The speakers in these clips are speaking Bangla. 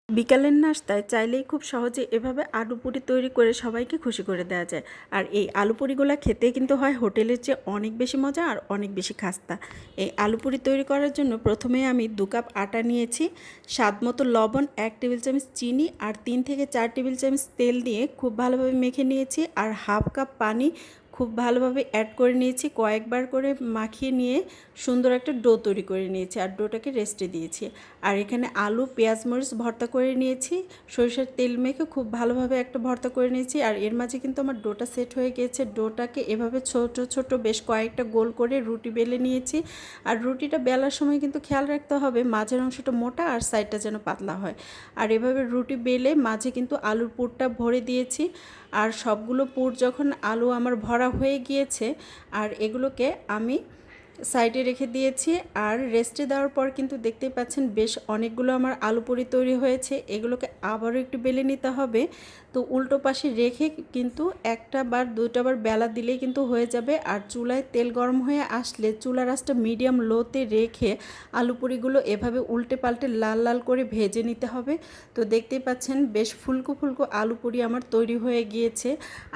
বিকালের নাস্তায় চাইলেই খুব সহজে এভাবে আলু পুরি তৈরি করে সবাইকে খুশি করে দেওয়া যায়। আর এই আলু পুরিগুলো খেতে কিন্তু হয় হোটেলের চেয়ে অনেক বেশি মজা আর অনেক বেশি খাস্তা। এই আলু পুরি তৈরি করার জন্য প্রথমে আমি 2 কাপ আটা নিয়েছি, স্বাদ মতো লবণ, 1 টেবিল চামচ চিনি আর 3 থেকে 4 টেবিল চামচ তেল দিয়ে খুব ভালোভাবে মেখে নিয়েছি। আর হাফ কাপ পানি খুব ভালোভাবে অ্যাড করে নিয়েছি, কয়েকবার করে মাখিয়ে নিয়ে সুন্দর একটা ডো তৈরি করে নিয়েছি আর ডোটাকে রেস্টে দিয়েছি। আর এখানে আলু, পেঁয়াজ, মরিচ ভর্তা করে নিয়েছি, সরিষার তেল মেখে খুব ভালোভাবে একটা ভর্তা করে নিয়েছি। আর এর মাঝে কিন্তু আমার ডোটা সেট হয়ে গিয়েছে। ডোটাকে এভাবে ছোট ছোট বেশ কয়েকটা গোল করে রুটি বেলে নিয়েছি। আর রুটিটা বেলার সময় কিন্তু খেয়াল রাখতে হবে মাঝের অংশটা মোটা আর সাইডটা যেন পাতলা হয়। আর এভাবে রুটি বেলে মাঝে কিন্তু আলুর পুরটা ভরে দিয়েছি। আর সবগুলো পুর যখন আলু আমার ভরা হয়ে গিয়েছে আর এগুলোকে আমি সাইডে রেখে দিয়েছি। আর রেস্টে দেওয়ার পর কিন্তু দেখতেই পাচ্ছেন বেশ অনেকগুলো আমার আলু পুরি তৈরি হয়েছে। এগুলোকে আবারও একটু বেলে নিতে হবে। তো উল্টো পাশে রেখে কিন্তু একটা বার দুইটা বার বেলা দিলেই কিন্তু হয়ে যাবে। আর চুলায় তেল গরম হয়ে আসলে চুলার আঁচটা মিডিয়াম লোতে রেখে আলু পুরিগুলো এভাবে উল্টে পাল্টে লাল লাল করে ভেজে নিতে হবে। তো দেখতেই পাচ্ছেন বেশ ফুলকো ফুলকো আলু পুরি আমার তৈরি হয়ে গিয়েছে।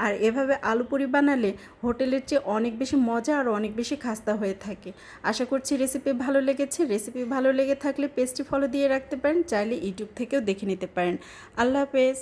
আর এভাবে আলু পুরি বানালে হোটেলের চেয়ে অনেক বেশি মজা আর অনেক বেশি খাস্তা হয়ে থাকে। আশা করছি রেসিপি ভালো লেগেছে। রেসিপি ভালো লেগে থাকলে পেজটি ফলো দিয়ে রাখতে পারেন, চাইলে ইউটিউব থেকেও দেখে নিতে পারেন। আল্লাহ হাফেজ।